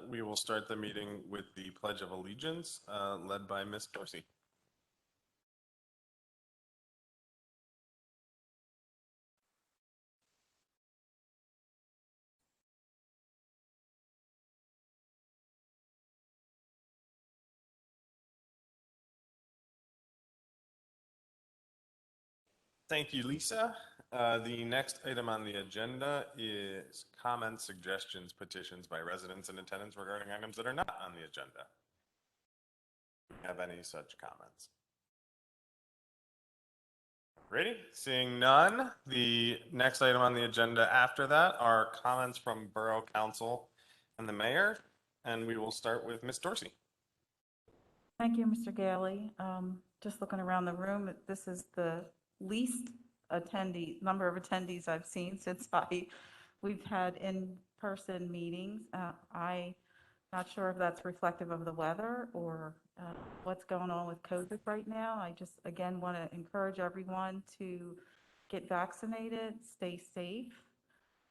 We will start the meeting with the Pledge of Allegiance, led by Ms. Dorsey. Thank you, Lisa. The next item on the agenda is comments, suggestions, petitions by residents and attendants regarding items that are not on the agenda. Do we have any such comments? Ready? Seeing none, the next item on the agenda after that are comments from Borough Council and the Mayor, and we will start with Ms. Dorsey. Thank you, Mr. Gailey. Just looking around the room, this is the least number of attendees I've seen since we've had in-person meetings. I'm not sure if that's reflective of the weather or what's going on with COVID right now. I just, again, want to encourage everyone to get vaccinated, stay safe.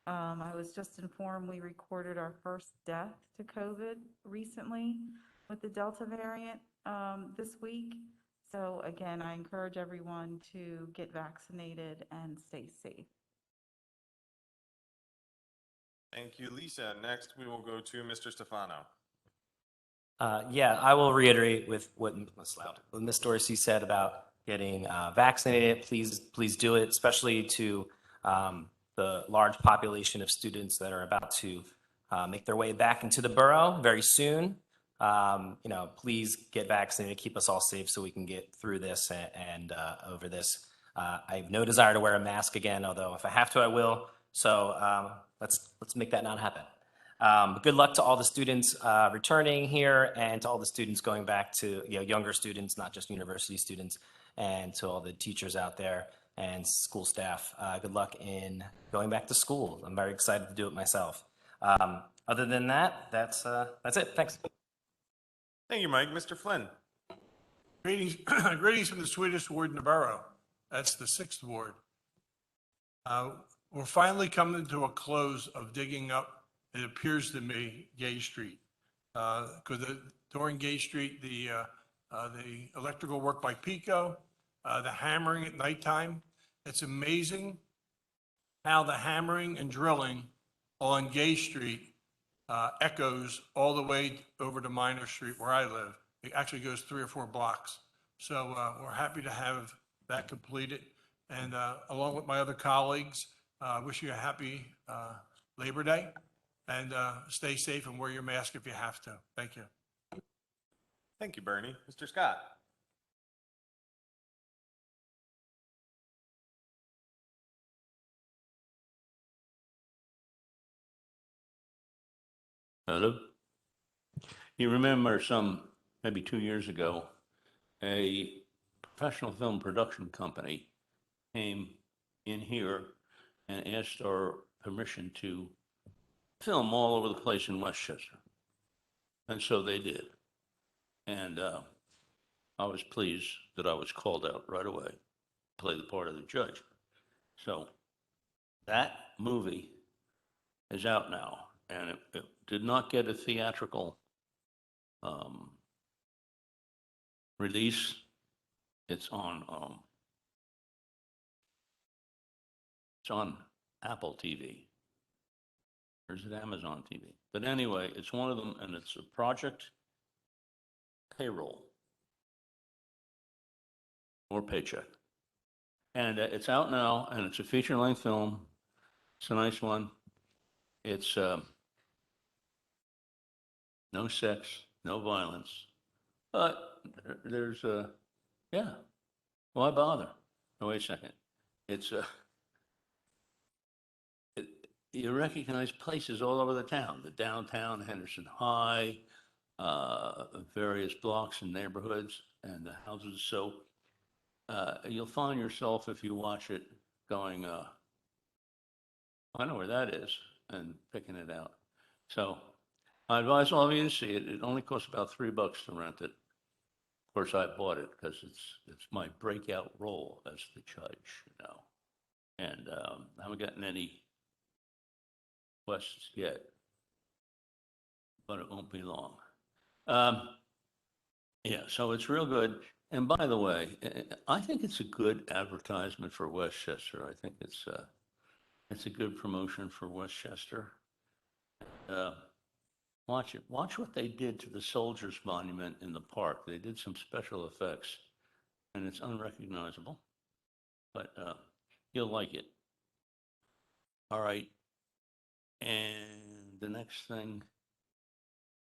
I was just informed we recorded our first death to COVID recently with the Delta variant this week. So again, I encourage everyone to get vaccinated and stay safe. Thank you, Lisa. Next, we will go to Mr. Stefano. Yeah, I will reiterate with what Ms. Dorsey said about getting vaccinated. Please do it, especially to the large population of students that are about to make their way back into the borough very soon. Please get vaccinated, keep us all safe so we can get through this and over this. I have no desire to wear a mask again, although if I have to, I will. So let's make that not happen. Good luck to all the students returning here and to all the students going back to, younger students, not just university students, and to all the teachers out there and school staff. Good luck in going back to school. I'm very excited to do it myself. Other than that, that's it. Thanks. Thank you, Mike. Mr. Flynn. Greetings, greetings from the sweetest ward in the borough. That's the 6th ward. We're finally coming to a close of digging up, it appears to me, Gay Street. Because during Gay Street, the electrical work by Pico, the hammering at nighttime, it's amazing how the hammering and drilling on Gay Street echoes all the way over to Minor Street where I live. It actually goes 3 or 4 blocks. So we're happy to have that completed. And along with my other colleagues, wish you a happy Labor Day, and stay safe and wear your mask if you have to. Thank you. Thank you, Bernie. Mr. Scott. Hello. You remember maybe 2 years ago, a professional film production company came in here and asked our permission to film all over the place in Westchester. And so they did. And I was pleased that I was called out right away to play the part of the judge. So that movie is out now, and it did not get a theatrical release. It's on Apple TV. Or is it Amazon TV? But anyway, it's one of them, and it's a Project Payroll or Paycheck. And it's out now, and it's a feature-length film. It's a nice one. It's no sex, no violence, but there's yeah. Why bother? Oh, wait a second. It's you recognize places all over the town, the downtown, Henderson High, various blocks and neighborhoods and the houses. So you'll find yourself, if you watch it, going, I know where that is, and picking it out. So I advise all of you to see it. It only costs about $3 to rent it. Of course, I bought it because it's my breakout role as the judge, And I haven't gotten any questions yet. but it won't be long. Yeah, so it's real good. And by the way, I think it's a good advertisement for Westchester. I think it's a good promotion for Westchester. Uh, Watch it. Watch what they did to the Soldiers Monument in the park. They did some special effects, and it's unrecognizable, but you'll like it. All right. And the next thing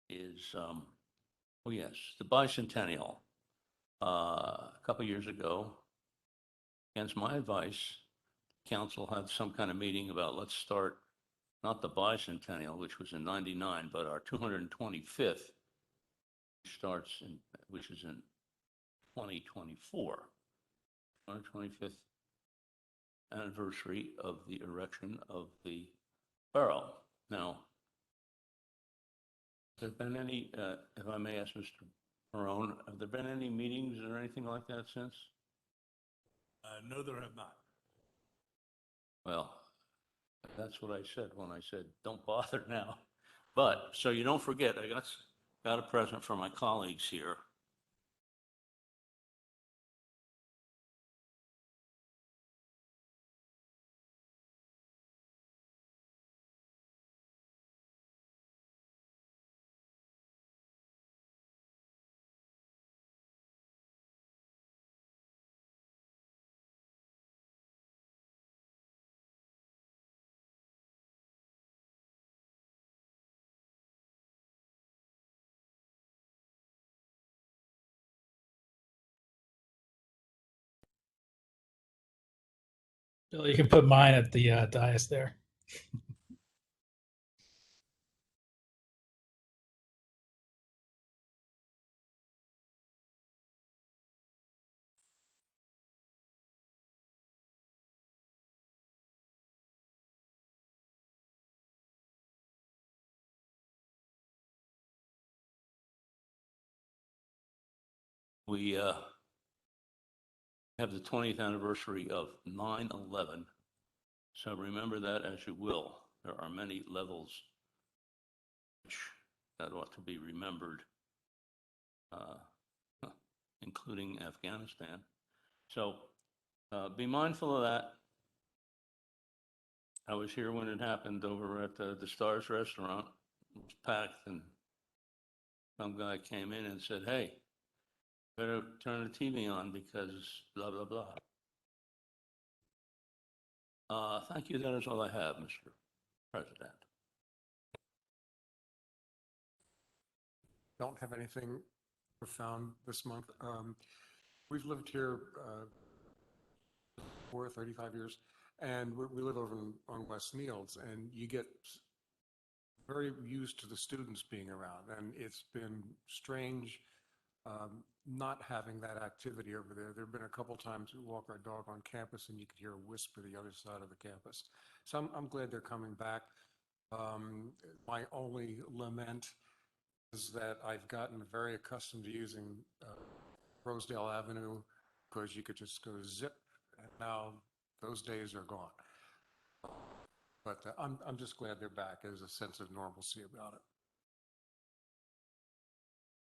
is, oh yes, the bicentennial. A couple years ago, against my advice, council had some kind of meeting about let's start not the bicentennial, which was in '99, but our 225th which is in 2024, 125th anniversary of the erection of the borough. Now, have there been any, if I may ask Mr. Barone, have there been any meetings or anything like that since? No, there have not. Well, that's what I said when I said, don't bother now. But, so you don't forget, I got a present for my colleagues here. Bill, you can put mine at the dais there. We have the 20th anniversary of 9/11. So remember that as you will. There are many levels that ought to be remembered, including Afghanistan. So be mindful of that. I was here when it happened over at the Stars restaurant. It was packed, and some guy came in and said, hey, better turn the TV on because blah, blah, blah. Thank you. That is all I have, Mr. President. Don't have anything profound this month. We've lived here for 35 years, and we live over on West Niels, and you get very used to the students being around, and it's been strange not having that activity over there. There have been a couple times we walk our dog on campus, and you could hear a whisper the other side of the campus. So I'm glad they're coming back. My only lament is that I've gotten very accustomed to using Rosedale Avenue because you could just go zip, and now those days are gone. But I'm just glad they're back. There's a sense of normalcy about it.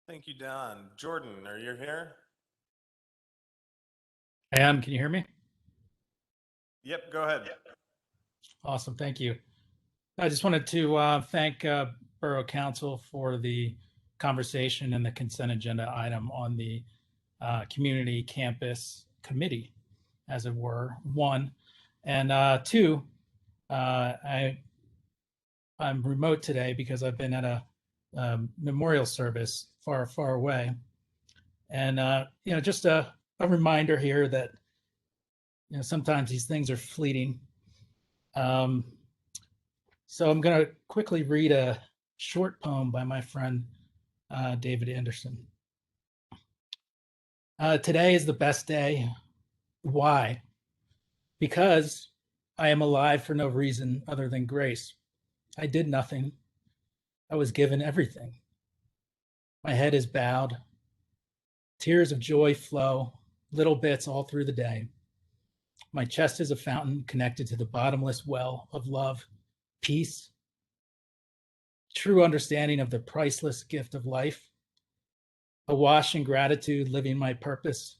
Thank you, Don. Jordan, are you here? I am. Can you hear me? Yep, go ahead. Awesome. Thank you. I just wanted to thank Borough Council for the conversation and the consent agenda item on the community campus committee, as it were, one. And two, I'm remote today because I've been at a memorial service far, far away. And, just a reminder here that, sometimes these things are fleeting. So I'm going to quickly read a short poem by my friend, David Anderson. Today is the best day. Why? Because I am alive for no reason other than grace. I did nothing. I was given everything. My head is bowed. Tears of joy flow, little bits all through the day. My chest is a fountain connected to the bottomless well of love, peace, true understanding of the priceless gift of life, awash in gratitude, living my purpose,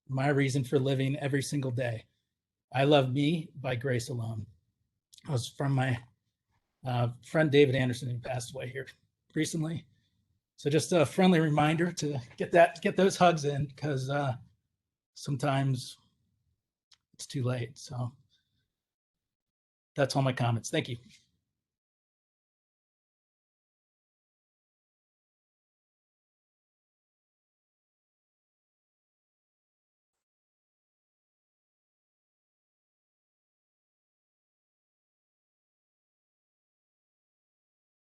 my reason for living every single day. I love me by grace alone. It was from my friend David Anderson, who passed away here recently. So just a friendly reminder to get those hugs in, because sometimes it's too late. So that's all my comments. Thank you.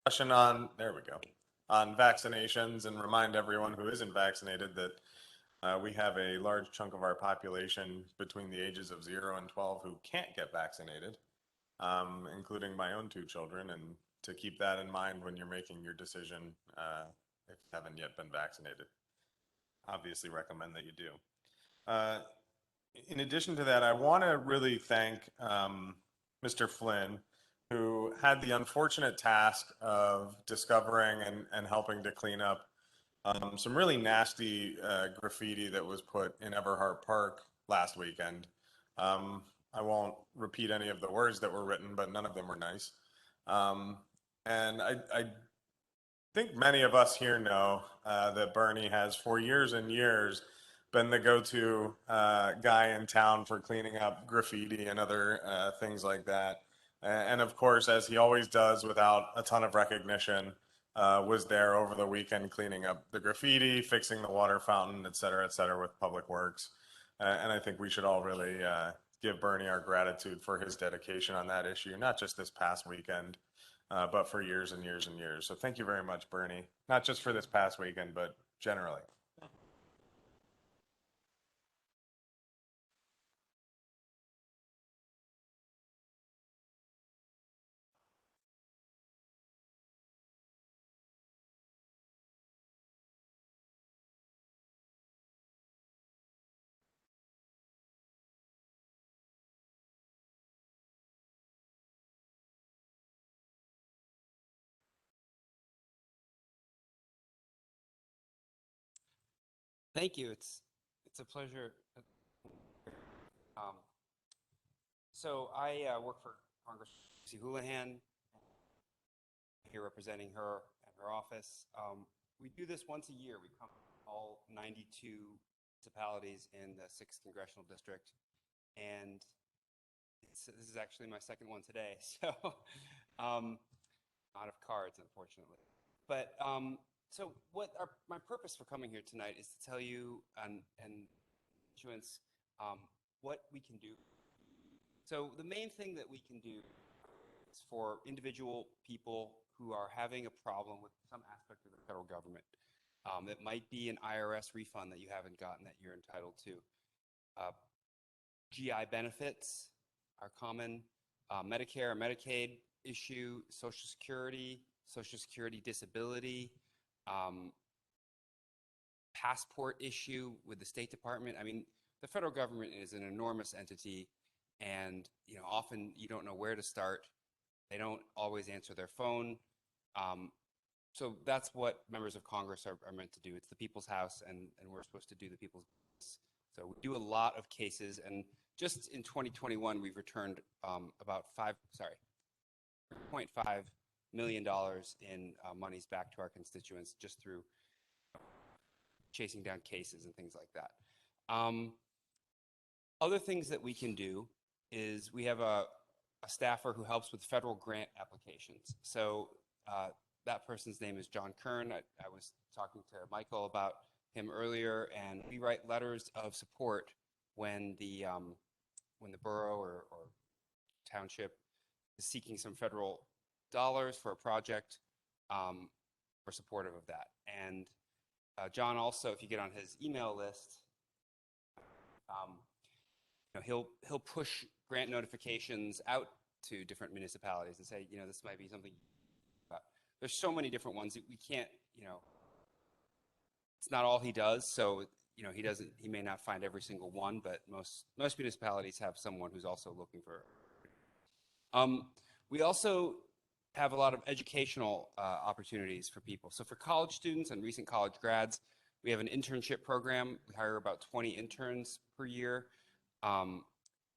Question on, there we go, on vaccinations, and remind everyone who isn't vaccinated that we have a large chunk of our population between the ages of 0 and 12 who can't get vaccinated, including my own 2 children, and to keep that in mind when you're making your decision if you haven't yet been vaccinated. Obviously recommend that you do. In addition to that, I want to really thank Mr. Flynn, who had the unfortunate task of discovering and helping to clean up some really nasty graffiti that was put in Everhart Park last weekend. I won't repeat any of the words that were written, but none of them were nice. And I think many of us here know that Bernie has for years and years been the go-to guy in town for cleaning up graffiti and other things like that. And of course, as he always does without a ton of recognition, was there over the weekend cleaning up the graffiti, fixing the water fountain, et cetera, with Public Works. And I think we should all really give Bernie our gratitude for his dedication on that issue, not just this past weekend, but for years and years and years. So thank you very much, Bernie, not just for this past weekend, but generally. Thank you. It's a pleasure. Um, so I work for Congress Houlihan here representing her at her office. We do this once a year. We come to all 92 municipalities in the 6th Congressional District, and this is actually my second one today. So out of cards, unfortunately. But so my purpose for coming here tonight is to tell you and constituents what we can do. So the main thing that we can do is for individual people who are having a problem with some aspect of the federal government. It might be an IRS refund that you haven't gotten that you're entitled to. GI benefits are common. Medicare, Medicaid issue, Social Security disability, passport issue with the State Department. I mean, the federal government is an enormous entity, and often you don't know where to start. They don't always answer their phone. So that's what members of Congress are meant to do. It's the people's house, and we're supposed to do the people's business. So we do a lot of cases, and just in 2021, we've returned about $5.5 million in monies back to our constituents just through chasing down cases and things like that. Other things that we can do is we have a staffer who helps with federal grant applications. So that person's name is John Kern. I was talking to Michael about him earlier, and we write letters of support when the borough or township is seeking some federal dollars for a project. We're supportive of that. And John also, if you get on his email list, he'll push grant notifications out to different municipalities and say, this might be something. There's so many different ones that we can't, it's not all he does. So, he may not find every single one, but most municipalities have someone who's also looking for. We also have a lot of educational opportunities for people. So for college students and recent college grads, we have an internship program. We hire about 20 interns per year.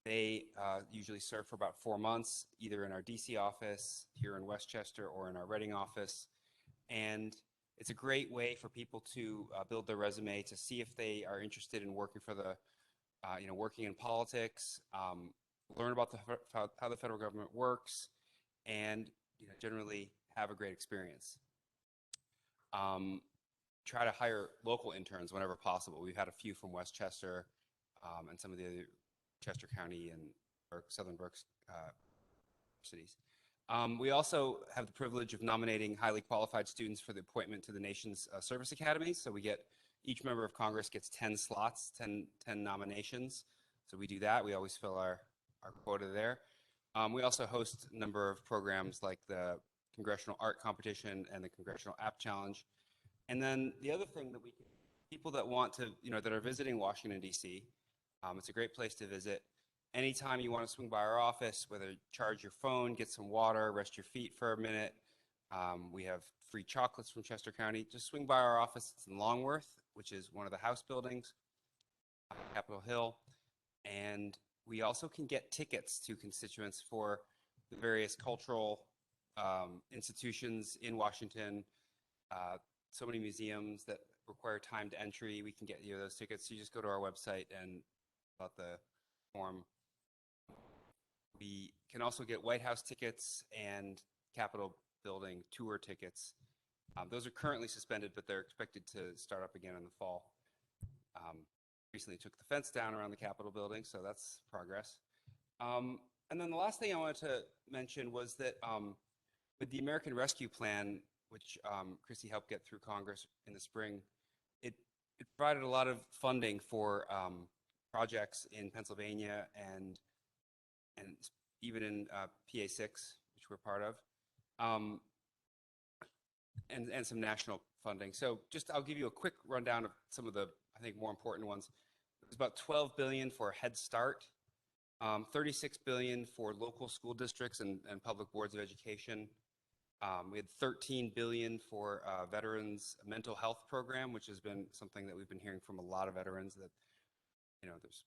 They usually serve for about 4 months, either in our DC office here in Westchester or in our Reading office. And it's a great way for people to build their resume, to see if they are interested in working for the, working in politics, learn about how the federal government works, and generally have a great experience. Try to hire local interns whenever possible. We've had a few from Westchester and some of the other Chester County and Southern Berks cities. We also have the privilege of nominating highly qualified students for the appointment to the nation's service academies. So each member of Congress gets 10 slots, 10 nominations. So we do that. We always fill our quota there. We also host a number of programs like the Congressional Art Competition and the Congressional App Challenge. And then the other thing that people that want to, that are visiting Washington, D.C., it's a great place to visit. Anytime you want to swing by our office, whether charge your phone, get some water, rest your feet for a minute, we have free chocolates from Chester County. Just swing by our office. It's in Longworth, which is one of the House buildings, Capitol Hill. And we also can get tickets to constituents for the various cultural institutions in Washington. So many museums that require timed entry. We can get you those tickets. You just go to our website and fill out the form. We can also get White House tickets and Capitol building tour tickets. Those are currently suspended, but they're expected to start up again in the fall. Recently took the fence down around the Capitol building, so that's progress. And then the last thing I wanted to mention was that with the American Rescue Plan, which Chrissy helped get through Congress in the spring, it provided a lot of funding for projects in Pennsylvania and even in PA6, which we're part of, and some national funding. So I'll give you a quick rundown of some of the, I think, more important ones. There's about $12 billion for Head Start, $36 billion for local school districts and public boards of education. We had $13 billion for veterans mental health program, which has been something that we've been hearing from a lot of veterans that, there's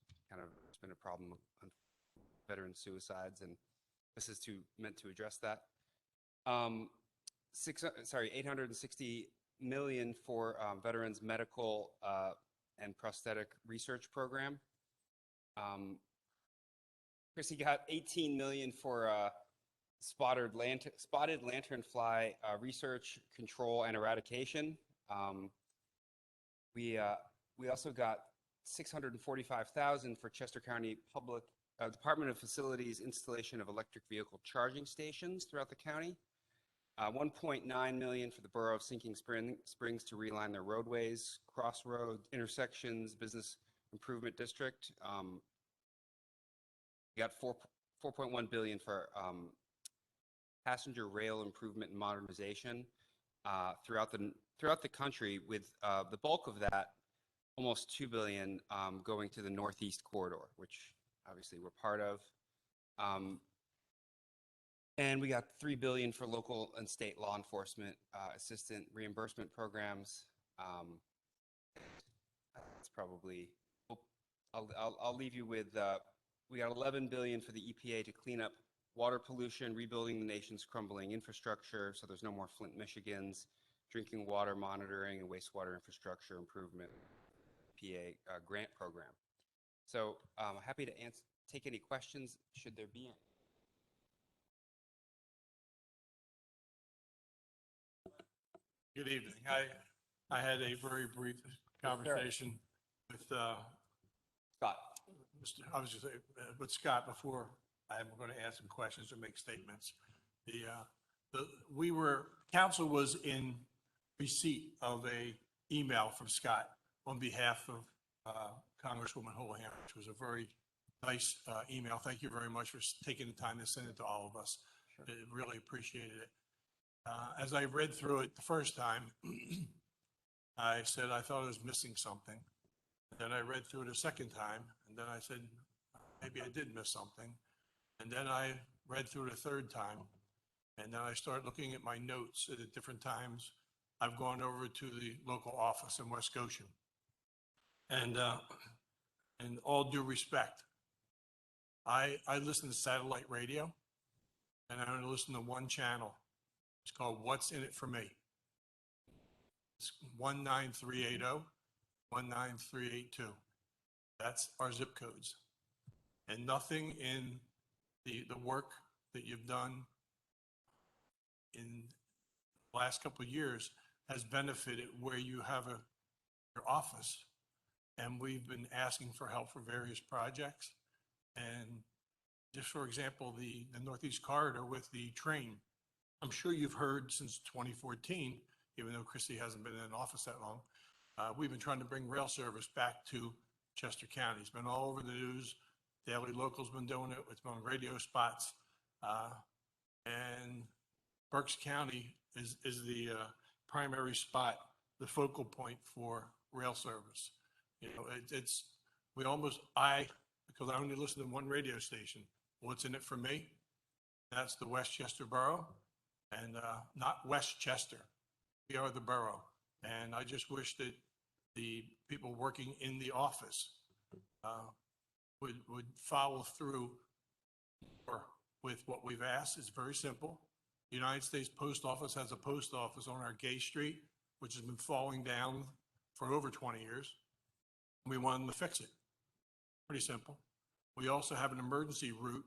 been a problem with veteran suicides, and this is meant to address that. $860 million for veterans medical and prosthetic research program. Chrissy got $18 million for spotted lanternfly research, control, and eradication. We also got $645,000 for Chester County Public Department of Facilities installation of electric vehicle charging stations throughout the county. $1.9 million for the Borough of Sinking Springs to realign their roadways, crossroads, intersections, business improvement district. We got $4.1 billion for passenger rail improvement and modernization throughout the country, with the bulk of that, almost $2 billion, going to the Northeast Corridor, which obviously we're part of. And we got $3 billion for local and state law enforcement assistant reimbursement programs. That's probably, I'll leave you with, we got $11 billion for the EPA to clean up water pollution, rebuilding the nation's crumbling infrastructure, so there's no more Flint, Michigans, drinking water monitoring and wastewater infrastructure improvement, EPA grant program. So I'm happy to take any questions, should there be any. Good evening. I had a very brief conversation with Scott. with Scott before I'm going to ask some questions or make statements. Council was in receipt of a email from Scott on behalf of Congresswoman Houlihan, which was a very nice email. Thank you very much for taking the time to send it to all of us. Sure. Really appreciated it. As I read through it the first time, I said I thought I was missing something. Then I read through it a second time, and then I said, maybe I did miss something. And then I read through it a third time, And then I started looking at my notes at different times. I've gone over to the local office in West Goshen. And all due respect, I listen to satellite radio, and I only listen to one channel. It's called What's in It for Me. It's 19380, 19382. That's our zip codes. And nothing in the work that you've done in the last couple of years has benefited where you have your office. And we've been asking for help for various projects. And just for example, the Northeast Corridor with the train, I'm sure you've heard since 2014, even though Christie hasn't been in office that long, we've been trying to bring rail service back to Chester County. It's been all over the news. Daily Local's been doing it. It's been on radio spots. And Berks County is the primary spot, the focal point for rail service. You know, because I only listen to one radio station. What's in it for me? That's the Westchester Borough, and not Westchester. We are the borough. And I just wish that the people working in the office would follow through with what we've asked. It's very simple. The United States Post Office has a post office on our Gay Street, which has been falling down for over 20 years. We want them to fix it. Pretty simple. We also have an emergency route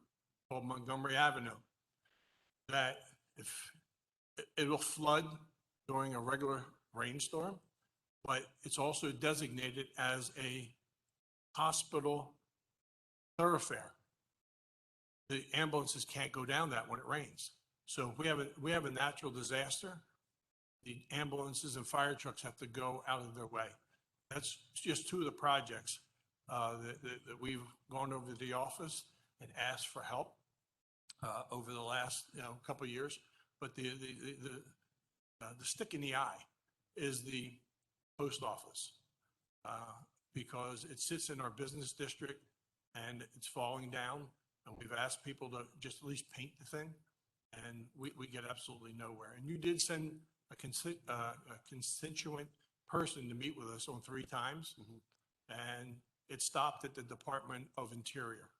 called Montgomery Avenue that if it'll flood during a regular rainstorm, but it's also designated as a hospital thoroughfare. The ambulances can't go down that when it rains. So if we have a natural disaster, the ambulances and fire trucks have to go out of their way. That's just two of the projects that we've gone over to the office and asked for help over the last couple of years. But the stick in the eye is the post office because it sits in our business district and it's falling down. And we've asked people to just at least paint the thing, and we get absolutely nowhere. And you did send a constituent person to meet with us on 3 times, and it stopped at the Department of Interior.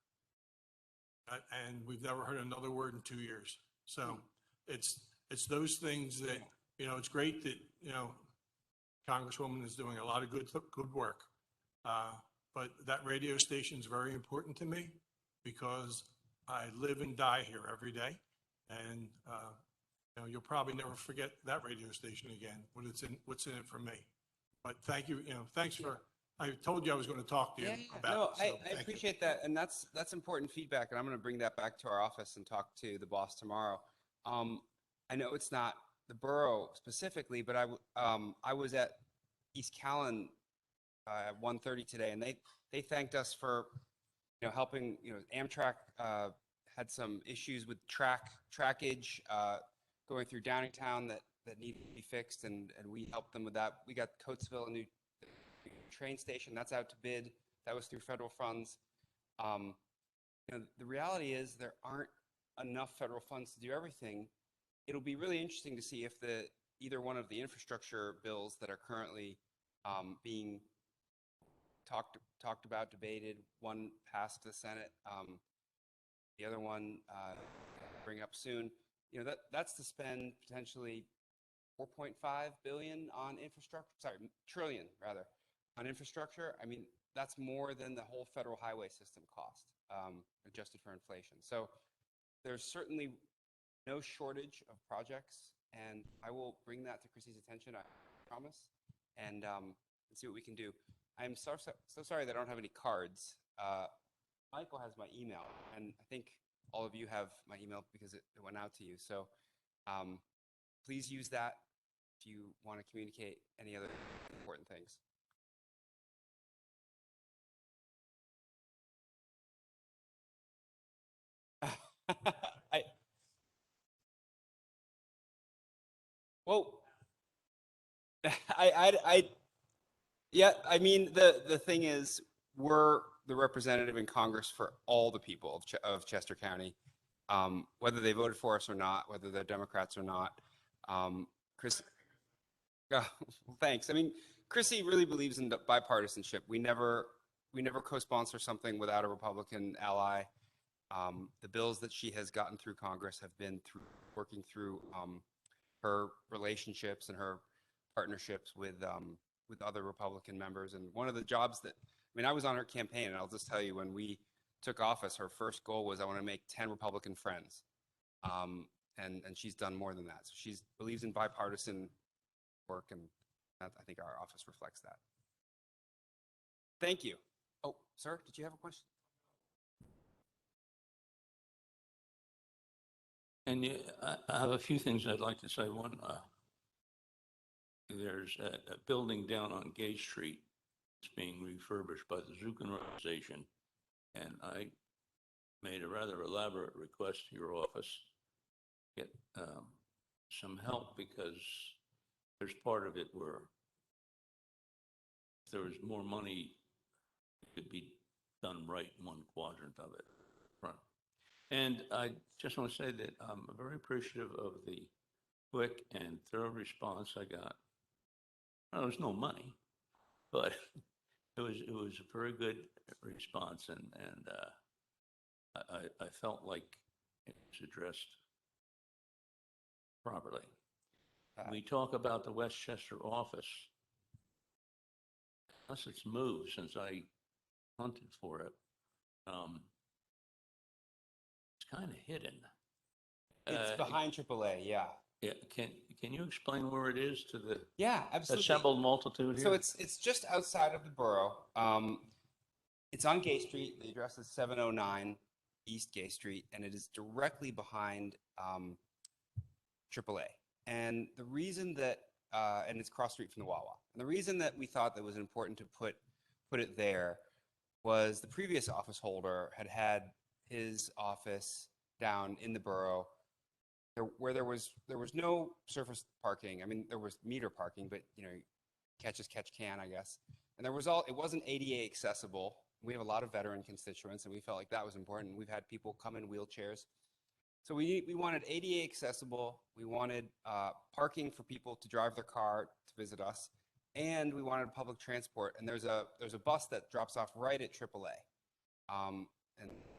And we've never heard another word in 2 years. So it's those things that, it's great that, Congresswoman is doing a lot of good work. But that radio station is very important to me because I live and die here every day. And, you'll probably never forget that radio station again, what's in it for me. But thank you, I told you I was going to talk to you about it. No, I appreciate that. And that's important feedback. And I'm going to bring that back to our office and talk to the boss tomorrow. I know it's not the borough specifically, but I was at East Callan at 1:30 today, and they thanked us for, helping, Amtrak had some issues with trackage going through Downingtown that needed to be fixed, and we helped them with that. We got Coatesville, a new train station that's out to bid. That was through federal funds. The reality is there aren't enough federal funds to do everything. It'll be really interesting to see if either one of the infrastructure bills that are currently being talked about, debated, one passed the Senate, the other one bring up soon. That's to spend potentially 4.5 billion on infrastructure. Trillion rather on infrastructure. I mean, that's more than the whole federal highway system cost, adjusted for inflation. So there's certainly no shortage of projects, and I will bring that to Chrissy's attention, I promise, and see what we can do. I'm so sorry that I don't have any cards. Michael has my email, and I think all of you have my email because it went out to you. So please use that if you want to communicate any other important things. Yeah, I mean, the thing is, we're the representative in Congress for all the people of Chester County. whether they voted for us or not, whether they're Democrats or not. Chris, thanks. I mean, Chrissy really believes in bipartisanship. We never co-sponsor something without a Republican ally. The bills that she has gotten through Congress have been working through her relationships and her partnerships with other Republican members. And one of the jobs that, I mean, I was on her campaign, and I'll just tell you, when we took office, her first goal was, I want to make 10 Republican friends. And she's done more than that. So she believes in bipartisan work, and I think our office reflects that. Thank you. Oh, sir, did you have a question? And I have a few things I'd like to say. One, there's a building down on Gay Street. It's being refurbished by the Zukin organization. And I made a rather elaborate request to your office to get some help, because there's part of it where if there was more money, it could be done right in one quadrant of it. Right. And I just want to say that I'm very appreciative of the quick and thorough response I got. Well, there was no money, but it was a very good response, and I felt like it was addressed properly. We talk about the Westchester office. Unless it's moved since I hunted for it, it's kind of hidden. It's behind AAA, yeah. Yeah, can you explain where it is to the Yeah, absolutely. assembled multitude here? So it's just outside of the borough. It's on Gay Street. The address is 709 East Gay Street, and it is directly behind AAA. And the reason that, and it's cross street from the Wawa. And the reason that we thought that was important to put it there was the previous office holder had his office down in the borough, where there was no surface parking. I mean, there was meter parking, but catch as catch can, I guess. And it wasn't ADA accessible. We have a lot of veteran constituents, and we felt like that was important. We've had people come in wheelchairs. So we wanted ADA accessible. We wanted parking for people to drive their car to visit us, and we wanted public transport. And there's a bus that drops off right at AAA, and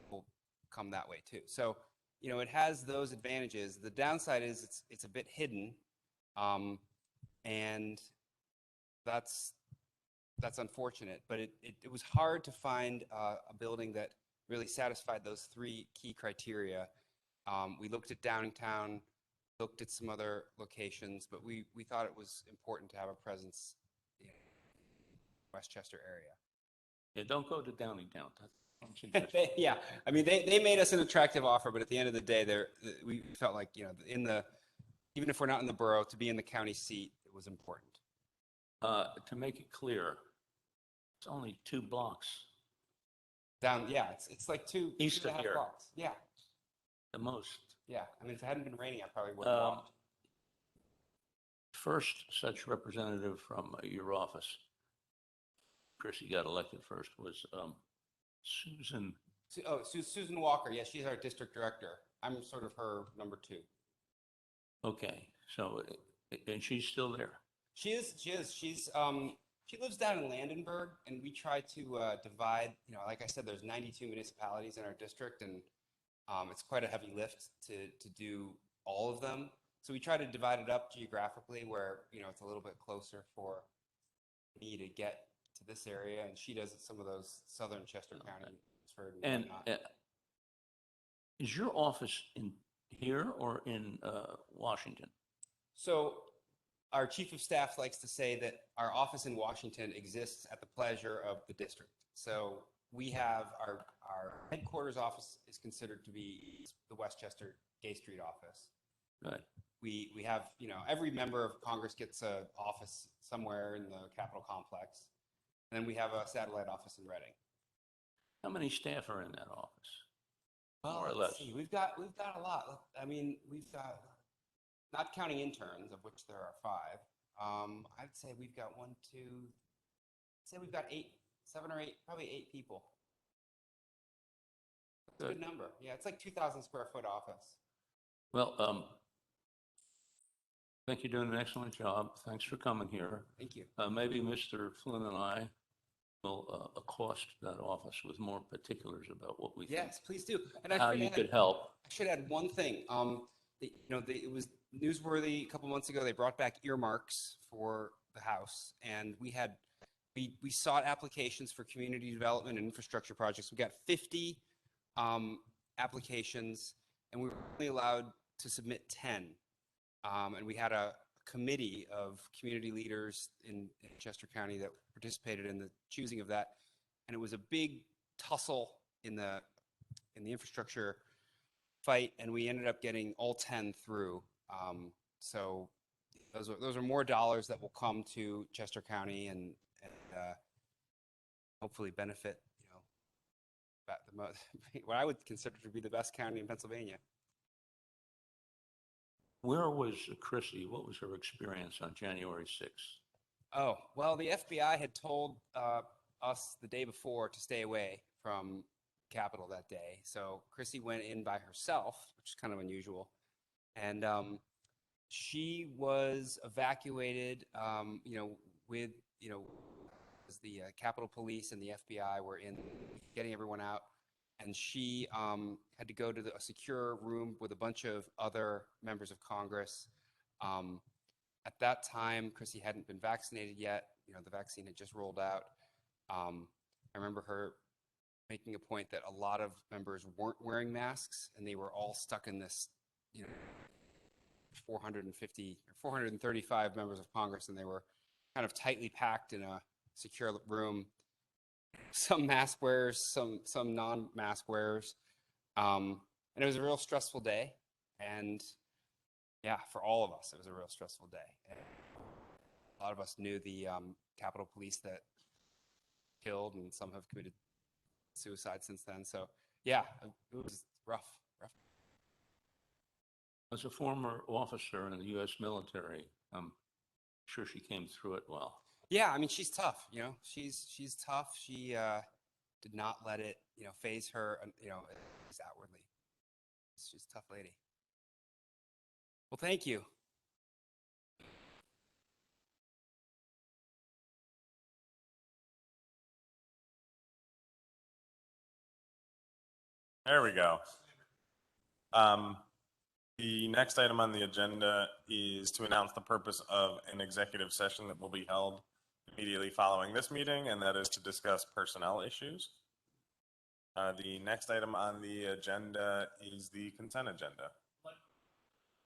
we'll come that way too. So it has those advantages. The downside is it's a bit hidden, and that's unfortunate. But it was hard to find a building that really satisfied those three key criteria. We looked at downtown, looked at some other locations, but we thought it was important to have a presence in the Westchester area. Yeah, don't go to Downingtown. Yeah, I mean, they made us an attractive offer, but at the end of the day, we felt like, even if we're not in the borough, to be in the county seat, it was important. To make it clear, it's only 2 blocks. Yeah, it's like two East and a of half here. blocks. Yeah, The most. yeah. I mean, if it hadn't been raining, I probably would have walked. First such representative from your office, Chrissy got elected first, was Susan. Susan Walker. Yeah, she's our district director. I'm sort of her number 2. Okay, so, and she's still there? She is. She lives down in Landenberg, and we try to divide, like I said, there's 92 municipalities in our district, and it's quite a heavy lift to do all of them. So we try to divide it up geographically where, it's a little bit closer for me to get to this area, and she does some of those southern Chester County. And is your office in here or in Washington? So our chief of staff likes to say that our office in Washington exists at the pleasure of the district. So we have our headquarters office is considered to be the Westchester Gay Street office. Good. We have, every member of Congress gets an office somewhere in the Capitol complex. And then we have a satellite office in Reading. How many staff are in that office? Well, More or let's less. see. We've got a lot. I mean, we've got, not counting interns, of which there are 5. I'd say we've got 7 or 8, probably 8 people. It's a good number. Yeah, it's like 2,000 square foot office. Well, I think you're doing an excellent job. Thanks for coming here. Thank you. Maybe Mr. Flynn and I will accost that office with more particulars about what we think, Yes, please do. And how you could help. I should add one thing. It was newsworthy a couple months ago. They brought back earmarks for the House, and we sought applications for community development and infrastructure projects. We got 50 applications, and we were only allowed to submit 10. And we had a committee of community leaders in Chester County that participated in the choosing of that, and it was a big tussle in the infrastructure fight, and we ended up getting all 10 through. So those are more dollars that will come to Chester County and hopefully benefit, what I would consider to be the best county in Pennsylvania. Where was Chrissy? What was her experience on January 6th? Oh, well, the FBI had told us the day before to stay away from Capitol that day. So Chrissy went in by herself, which is kind of unusual. And she was evacuated, with, as the Capitol Police and the FBI were in getting everyone out. And she had to go to a secure room with a bunch of other members of Congress. At that time, Chrissy hadn't been vaccinated yet. The vaccine had just rolled out. I remember her making a point that a lot of members weren't wearing masks, and they were all stuck in this, 450 or 435 members of Congress, and they were kind of tightly packed in a secure room. Some mask wearers, some non-mask wearers. And it was a real stressful day. And yeah, for all of us, it was a real stressful day. And a lot of us knew the Capitol Police that killed, and some have committed suicide since then. So yeah, it was rough. As a former officer in the U.S. military, I'm sure she came through it well. Yeah, I mean, she's tough. She's tough. She did not let it, phase her, outwardly. She's a tough lady. Well, thank you. There we go. The next item on the agenda is to announce the purpose of an executive session that will be held immediately following this meeting, and that is to discuss personnel issues. The next item on the agenda is the consent agenda.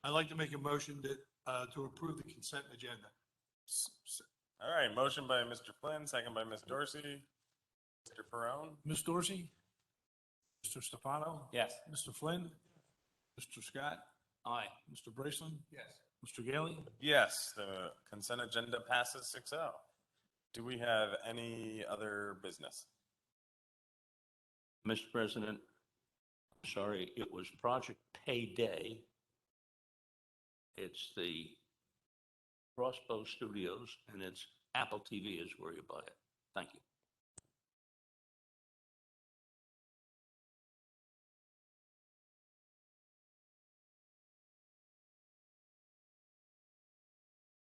I'd like to make a motion to approve the consent agenda. All right, motion by Mr. Flynn, second by Ms. Dorsey. Mr. Perone? Ms. Dorsey? Mr. Stefano? Yes. Mr. Flynn? Mr. Scott? Aye. Mr. Braceland? Yes. Mr. Gailey? Yes, the consent agenda passes 6-0. Do we have any other business? Mr. President, sorry, it was Project Payday. It's the Crossbow Studios, and it's Apple TV is where you buy it. Thank you.